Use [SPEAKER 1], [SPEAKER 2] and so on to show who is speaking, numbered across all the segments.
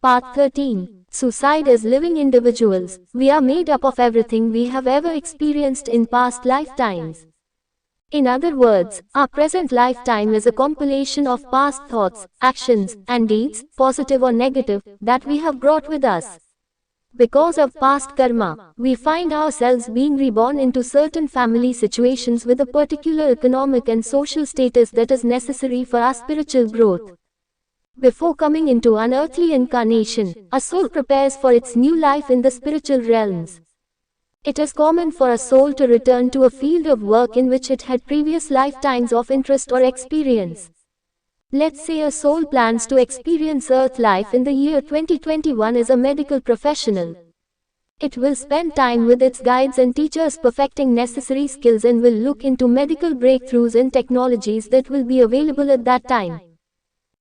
[SPEAKER 1] Part 13. Suicide is living individuals. We are made up of everything we have ever experienced in past lifetimes. In other words, our present lifetime is a compilation of past thoughts, actions, and deeds, positive or negative, that we have brought with us. Because of past karma, we find ourselves being reborn into certain family situations with a particular economic and social status that is necessary for our spiritual growth. Before coming into an earthly incarnation, a soul prepares for its new life in the spiritual realms. It is common for a soul to return to a field of work in which it had previous lifetimes of interest or experience. Let's say a soul plans to experience earth life in the year 2021 as a medical professional. It will spend time with its guides and teachers perfecting necessary skills and will look into medical breakthroughs and technologies that will be available at that time.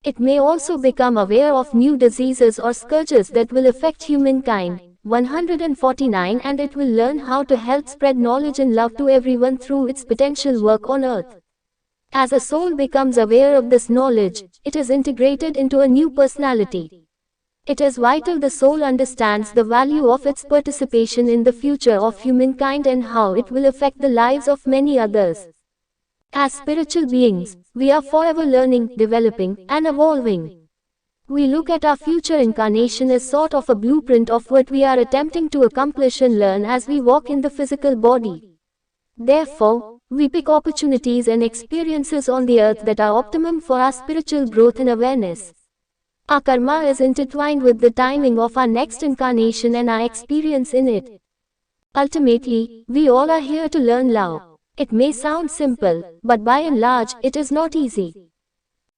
[SPEAKER 1] It may also become aware of new diseases or scourges that will affect humankind. 149 And it will learn how to help spread knowledge and love to everyone through its potential work on earth. As a soul becomes aware of this knowledge, it is integrated into a new personality. It is vital the soul understands the value of its participation in the future of humankind and how it will affect the lives of many others. As spiritual beings, we are forever learning, developing, and evolving. We look at our future incarnation as sort of a blueprint of what we are attempting to accomplish and learn as we walk in the physical body. Therefore, we pick opportunities and experiences on the earth that are optimum for our spiritual growth and awareness. Our karma is intertwined with the timing of our next incarnation and our experience in it. Ultimately, we all are here to learn love. It may sound simple, but by and large, it is not easy.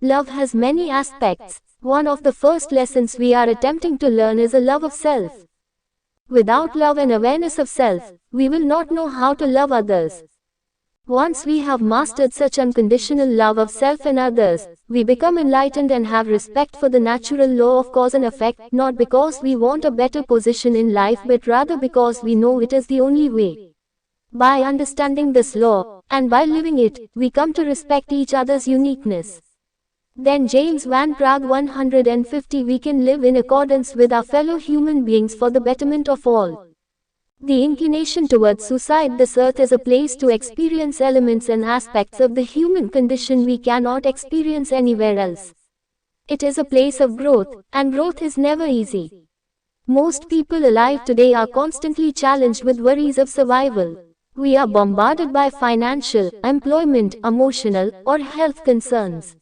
[SPEAKER 1] Love has many aspects. One of the first lessons we are attempting to learn is a love of self. Without love and awareness of self, we will not know how to love others. Once we have mastered such unconditional love of self and others, we become enlightened and have respect for the natural law of cause and effect, not because we want a better position in life but rather because we know it is the only way. By understanding this law, and by living it, we come to respect each other's uniqueness. Then James Van Praagh 150 We can live in accordance with our fellow human beings for the betterment of all. The inclination towards suicide. This earth is a place to experience elements and aspects of the human condition we cannot experience anywhere else. It is a place of growth, and growth is never easy. Most people alive today are constantly challenged with worries of survival. We are bombarded by financial, employment, emotional, or health concerns.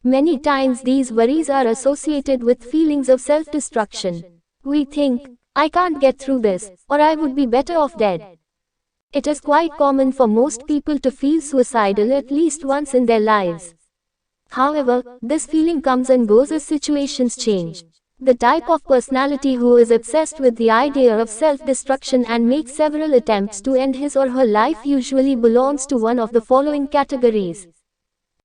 [SPEAKER 1] Many times these worries are associated with feelings of self-destruction. We think, I can't get through this, or I would be better off dead. It is quite common for most people to feel suicidal at least once in their lives. However, this feeling comes and goes as situations change. The type of personality who is obsessed with the idea of self-destruction and makes several attempts to end his or her life usually belongs to one of the following categories.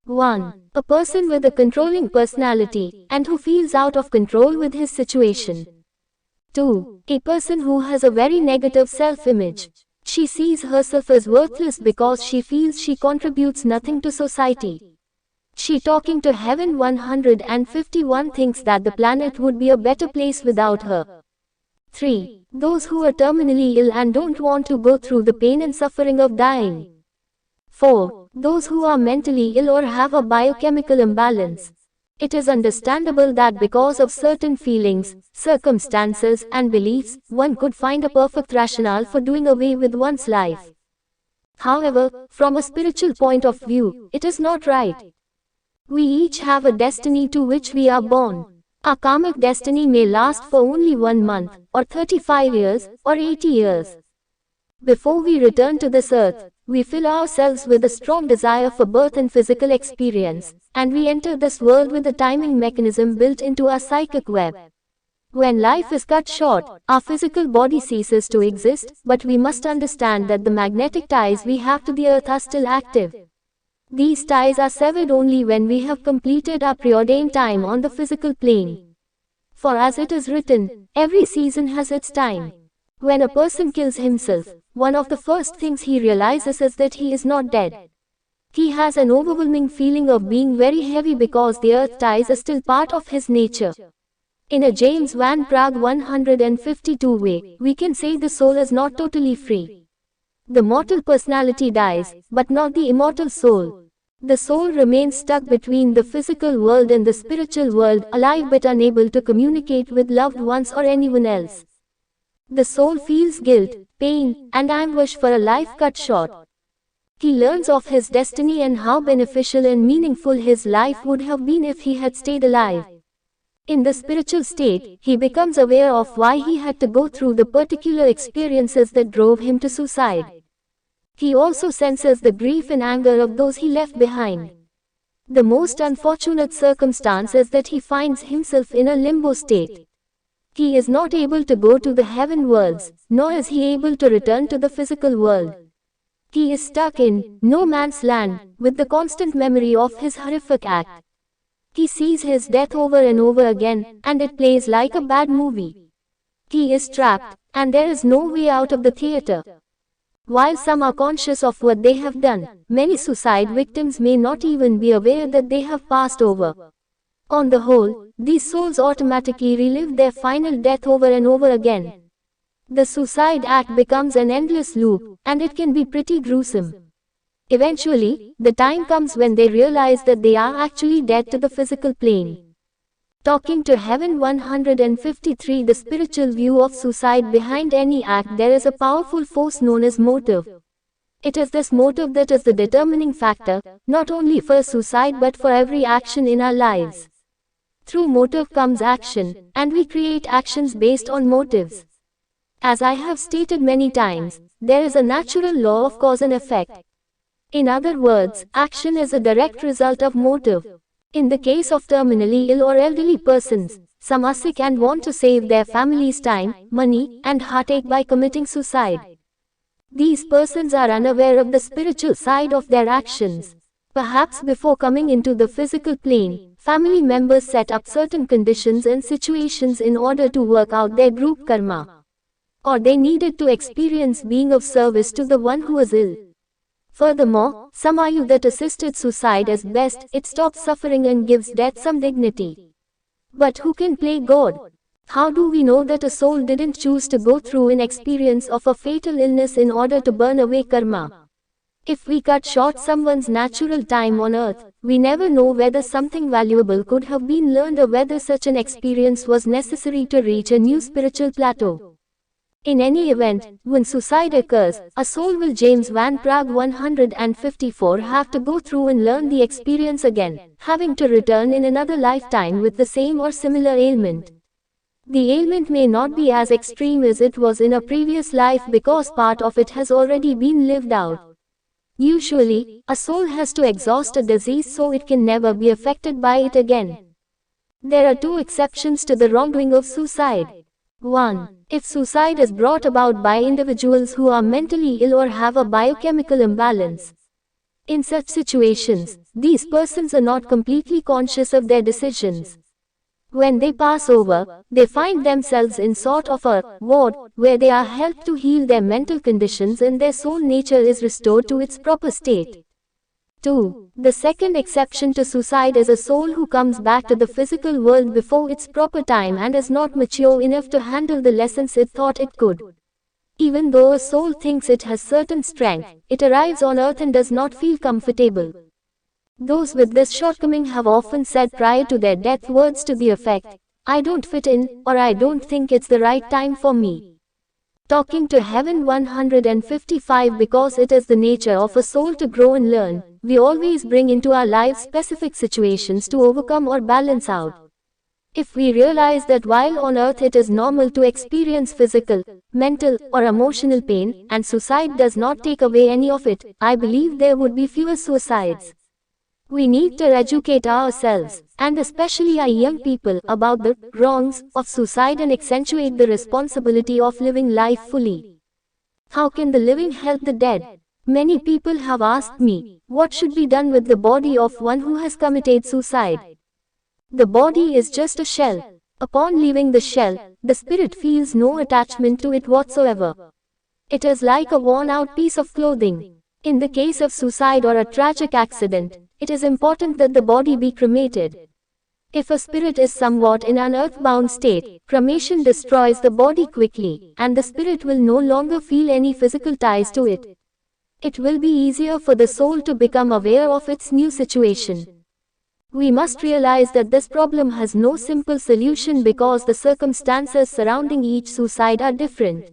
[SPEAKER 1] 1. A person with a controlling personality, and who feels out of control with his situation. 2. A person who has a very negative self-image. She sees herself as worthless because she feels she contributes nothing to society. She talking to heaven 151 thinks that the planet would be a better place without her. 3. Those who are terminally ill and don't want to go through the pain and suffering of dying. 4. Those who are mentally ill or have a biochemical imbalance. It is understandable that because of certain feelings, circumstances, and beliefs, one could find a perfect rationale for doing away with one's life. However, from a spiritual point of view, it is not right. We each have a destiny to which we are born. Our karmic destiny may last for only 1 month, or 35 years, or 80 years. Before we return to this earth, we fill ourselves with a strong desire for birth and physical experience, and we enter this world with a timing mechanism built into our psychic web. When life is cut short, our physical body ceases to exist, but we must understand that the magnetic ties we have to the earth are still active. These ties are severed only when we have completed our preordained time on the physical plane. For as it is written, every season has its time. When a person kills himself, one of the first things he realizes is that he is not dead. He has an overwhelming feeling of being very heavy because the earth ties are still part of his nature. In a James Van Praagh 152 way, we can say the soul is not totally free. The mortal personality dies, but not the immortal soul. The soul remains stuck between the physical world and the spiritual world, alive but unable to communicate with loved ones or anyone else. The soul feels guilt, pain, and anguish for a life cut short. He learns of his destiny and how beneficial and meaningful his life would have been if he had stayed alive. In the spiritual state, he becomes aware of why he had to go through the particular experiences that drove him to suicide. He also senses the grief and anger of those he left behind. The most unfortunate circumstance is that he finds himself in a limbo state. He is not able to go to the heaven worlds, nor is he able to return to the physical world. He is stuck in no man's land, with the constant memory of his horrific act. He sees his death over and over again, and it plays like a bad movie. He is trapped, and there is no way out of the theater. While some are conscious of what they have done, many suicide victims may not even be aware that they have passed over. On the whole, these souls automatically relive their final death over and over again. The suicide act becomes an endless loop, and it can be pretty gruesome. Eventually, the time comes when they realize that they are actually dead to the physical plane. Talking to Heaven 153. The spiritual view of suicide. Behind any act there is a powerful force known as motive. It is this motive that is the determining factor, not only for suicide but for every action in our lives. Through motive comes action, and we create actions based on motives. As I have stated many times, there is a natural law of cause and effect. In other words, action is a direct result of motive. In the case of terminally ill or elderly persons, some are sick and want to save their family's time, money, and heartache by committing suicide. These persons are unaware of the spiritual side of their actions. Perhaps before coming into the physical plane, family members set up certain conditions and situations in order to work out their group karma. Or they needed to experience being of service to the one who was ill. Furthermore, some argue that assisted suicide is best, it stops suffering and gives death some dignity. But who can play God? How do we know that a soul didn't choose to go through an experience of a fatal illness in order to burn away karma? If we cut short someone's natural time on earth, we never know whether something valuable could have been learned or whether such an experience was necessary to reach a new spiritual plateau. In any event, when suicide occurs, a soul will James Van Praagh 154 have to go through and learn the experience again, having to return in another lifetime with the same or similar ailment. The ailment may not be as extreme as it was in a previous life because part of it has already been lived out. Usually, a soul has to exhaust a disease so it can never be affected by it again. There are two exceptions to the wrongdoing of suicide. 1. If suicide is brought about by individuals who are mentally ill or have a biochemical imbalance. In such situations, these persons are not completely conscious of their decisions. When they pass over, they find themselves in sort of a ward, where they are helped to heal their mental conditions and their soul nature is restored to its proper state. 2. The second exception to suicide is a soul who comes back to the physical world before its proper time and is not mature enough to handle the lessons it thought it could. Even though a soul thinks it has certain strength, it arrives on earth and does not feel comfortable. Those with this shortcoming have often said prior to their death words to the effect, "I don't fit in," or "I don't think it's the right time for me." Talking to Heaven 155. Because it is the nature of a soul to grow and learn, we always bring into our lives specific situations to overcome or balance out. If we realize that while on earth it is normal to experience physical, mental, or emotional pain, and suicide does not take away any of it, I believe there would be fewer suicides. We need to educate ourselves, and especially our young people, about the wrongs of suicide and accentuate the responsibility of living life fully. How can the living help the dead? Many people have asked me, what should be done with the body of one who has committed suicide? The body is just a shell. Upon leaving the shell, the spirit feels no attachment to it whatsoever. It is like a worn-out piece of clothing. In the case of suicide or a tragic accident, it is important that the body be cremated. If a spirit is somewhat in an earthbound state, cremation destroys the body quickly, and the spirit will no longer feel any physical ties to it. It will be easier for the soul to become aware of its new situation. We must realize that this problem has no simple solution because the circumstances surrounding each suicide are different.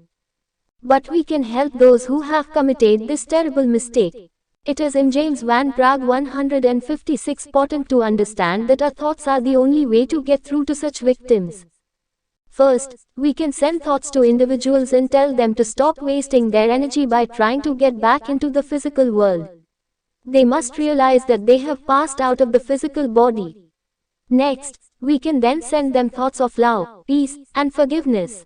[SPEAKER 1] But we can help those who have committed this terrible mistake. It is in James Van Praagh 156 important to understand that our thoughts are the only way to get through to such victims. First, we can send thoughts to individuals and tell them to stop wasting their energy by trying to get back into the physical world. They must realize that they have passed out of the physical body. Next, we can then send them thoughts of love, peace, and forgiveness.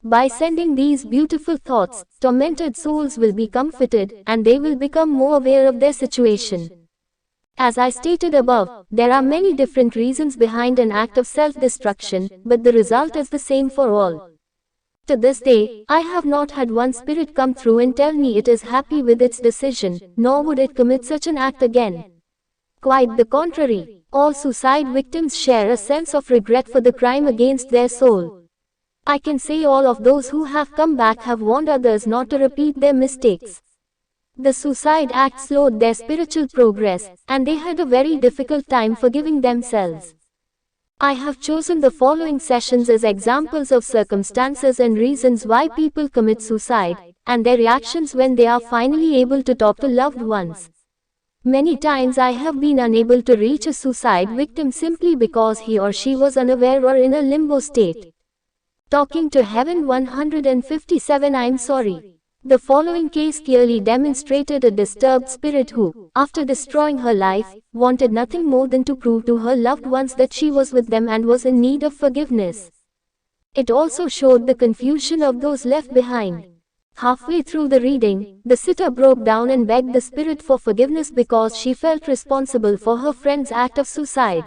[SPEAKER 1] By sending these beautiful thoughts, tormented souls will be comforted, and they will become more aware of their situation. As I stated above, there are many different reasons behind an act of self-destruction, but the result is the same for all. To this day, I have not had one spirit come through and tell me it is happy with its decision, nor would it commit such an act again. Quite the contrary, all suicide victims share a sense of regret for the crime against their soul. I can say all of those who have come back have warned others not to repeat their mistakes. The suicide act slowed their spiritual progress, and they had a very difficult time forgiving themselves. I have chosen the following sessions as examples of circumstances and reasons why people commit suicide, and their reactions when they are finally able to talk to loved ones. Many times I have been unable to reach a suicide victim simply because he or she was unaware or in a limbo state. Talking to Heaven 157. I'm sorry. The following case clearly demonstrated a disturbed spirit who, after destroying her life, wanted nothing more than to prove to her loved ones that she was with them and was in need of forgiveness. It also showed the confusion of those left behind. Halfway through the reading, the sitter broke down and begged the spirit for forgiveness because she felt responsible for her friend's act of suicide.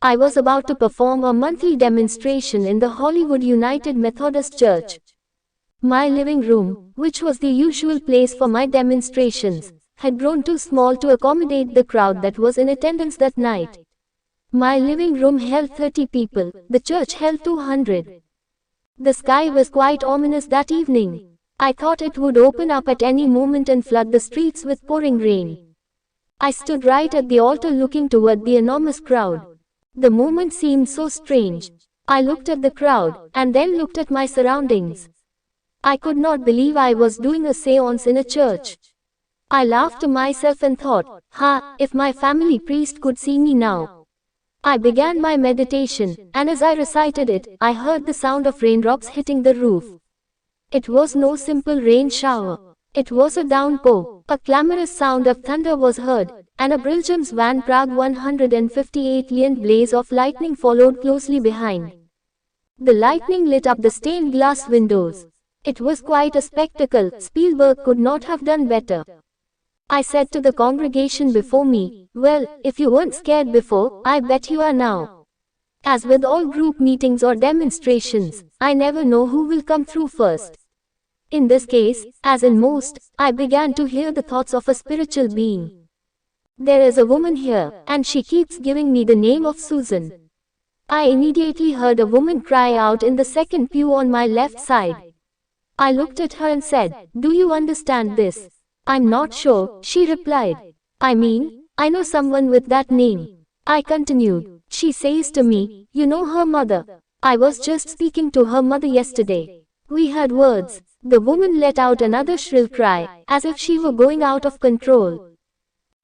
[SPEAKER 1] I was about to perform a monthly demonstration in the Hollywood United Methodist Church. My living room, which was the usual place for my demonstrations, had grown too small to accommodate the crowd that was in attendance that night. My living room held 30 people, the church held 200. The sky was quite ominous that evening. I thought it would open up at any moment and flood the streets with pouring rain. I stood right at the altar looking toward the enormous crowd. The moment seemed so strange. I looked at the crowd, and then looked at my surroundings. I could not believe I was doing a séance in a church. I laughed to myself and thought, if my family priest could see me now. I began my meditation, and as I recited it, I heard the sound of raindrops hitting the roof. It was no simple rain shower. It was a downpour. A clamorous sound of thunder was heard, and a brilliant Van Praagh 158 blaze of lightning followed closely behind. The lightning lit up the stained glass windows. It was quite a spectacle. Spielberg could not have done better. I said to the congregation before me, well, if you weren't scared before, I bet you are now. As with all group meetings or demonstrations, I never know who will come through first. In this case, as in most, I began to hear the thoughts of a spiritual being. There is a woman here, and she keeps giving me the name of Susan. I immediately heard a woman cry out in the second pew on my left side. I looked at her and said, do you understand this? I'm not sure, she replied. I mean, I know someone with that name. I continued. She says to me, you know her mother. I was just speaking to her mother yesterday. We had words. The woman let out another shrill cry, as if she were going out of control.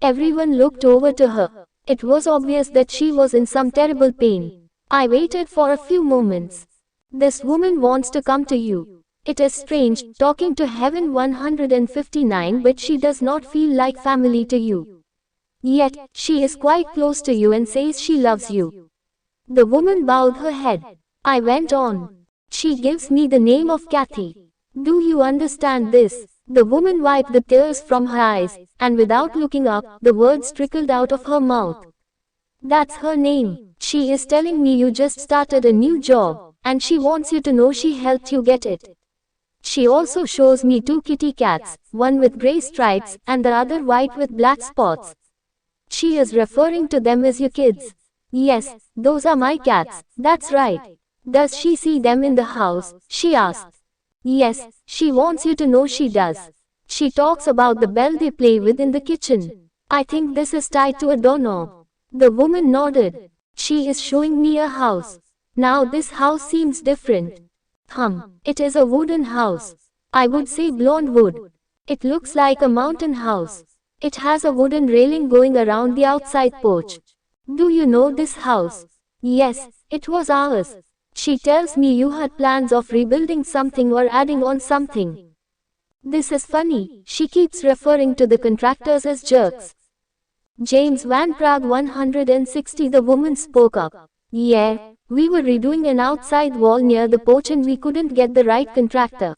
[SPEAKER 1] Everyone looked over to her. It was obvious that she was in some terrible pain. I waited for a few moments. This woman wants to come to you. It is strange, talking to Heaven 159, but she does not feel like family to you. Yet, she is quite close to you and says she loves you. The woman bowed her head. I went on. She gives me the name of Kathy. Do you understand this? The woman wiped the tears from her eyes, and without looking up, the words trickled out of her mouth. That's her name. She is telling me you just started a new job, and she wants you to know she helped you get it. She also shows me two kitty cats, one with grey stripes, and the other white with black spots. She is referring to them as your kids. Yes, those are my cats, that's right. Does she see them in the house? She asked. Yes, she wants you to know she does. She talks about the bell they play with in the kitchen. I think this is tied to a doorknob. The woman nodded. She is showing me a house. Now this house seems different. It is a wooden house. I would say blonde wood. It looks like a mountain house. It has a wooden railing going around the outside porch. Do you know this house? Yes, it was ours. She tells me you had plans of rebuilding something or adding on something. This is funny, she keeps referring to the contractors as jerks. James Van Praagh 160. The woman spoke up. Yeah, we were redoing an outside wall near the porch and we couldn't get the right contractor.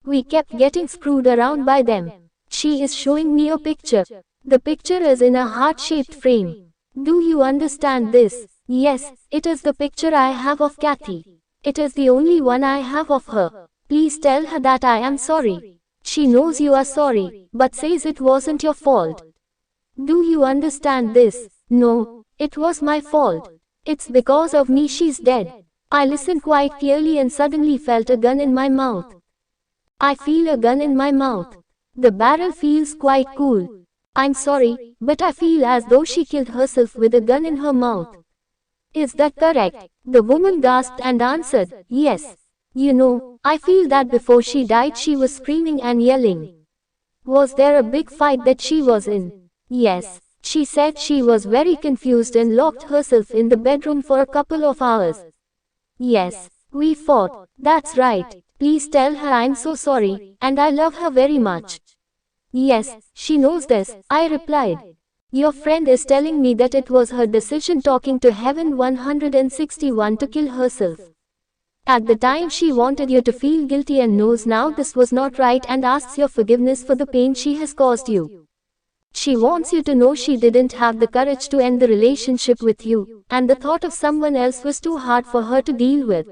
[SPEAKER 1] We kept getting screwed around by them. She is showing me a picture. The picture is in a heart-shaped frame. Do you understand this? Yes, it is the picture I have of Kathy. It is the only one I have of her. Please tell her that I am sorry. She knows you are sorry, but says it wasn't your fault. Do you understand this? No, it was my fault. It's because of me she's dead. I listened quite clearly and suddenly felt a gun in my mouth. I feel a gun in my mouth. The barrel feels quite cool. I'm sorry, but I feel as though she killed herself with a gun in her mouth. Is that correct? The woman gasped and answered, yes. You know, I feel that before she died she was screaming and yelling. Was there a big fight that she was in? Yes. She said she was very confused and locked herself in the bedroom for a couple of hours. Yes, we fought. That's right. Please tell her I'm so sorry, and I love her very much. Yes, she knows this, I replied. Your friend is telling me that it was her decision talking to Heaven 161 to kill herself. At the time she wanted you to feel guilty and knows now this was not right and asks your forgiveness for the pain she has caused you. She wants you to know she didn't have the courage to end the relationship with you, and the thought of someone else was too hard for her to deal with.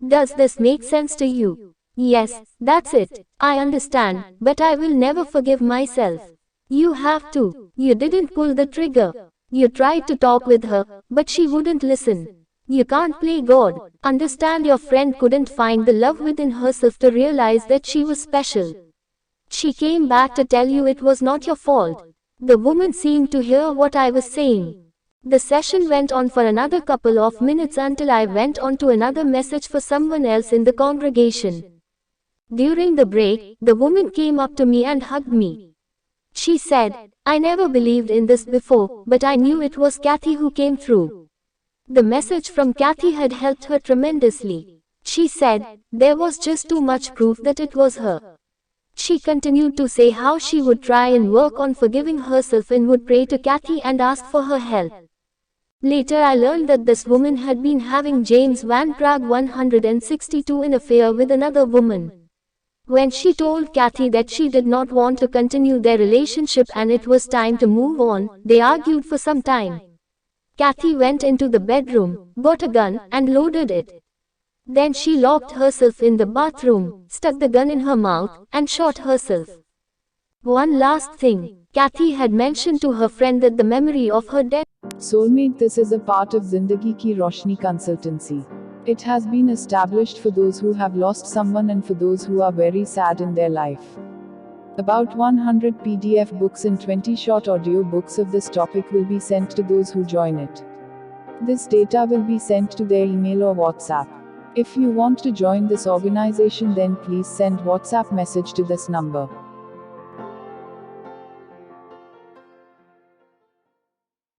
[SPEAKER 1] Does this make sense to you? Yes, that's it. I understand, but I will never forgive myself. You have to. You didn't pull the trigger. You tried to talk with her, but she wouldn't listen. You can't play God. Understand your friend couldn't find the love within herself to realize that she was special. She came back to tell you it was not your fault. The woman seemed to hear what I was saying. The session went on for another couple of minutes until I went on to another message for someone else in the congregation. During the break, the woman came up to me and hugged me. She said, I never believed in this before, but I knew it was Kathy who came through. The message from Kathy had helped her tremendously. She said, there was just too much proof that it was her. She continued to say how she would try and work on forgiving herself and would pray to Kathy and ask for her help. Later I learned that this woman had been having James Van Praagh 162 an affair with another woman. When she told Kathy that she did not want to continue their relationship and it was time to move on, they argued for some time. Kathy went into the bedroom, got a gun, and loaded it. Then she locked herself in the bathroom, stuck the gun in her mouth, and shot herself. One last thing, Kathy had mentioned to her friend that the memory of her death.
[SPEAKER 2] Soulmate, this is a part of Zindagi Ki Roshni consultancy. It has been established for those who have lost someone and for those who are very sad in their life. About 100 PDF books and 20 short audio books of this topic will be sent to those who join it. This data will be sent to their email or WhatsApp. If you want to join this organization, then please send WhatsApp message to this number.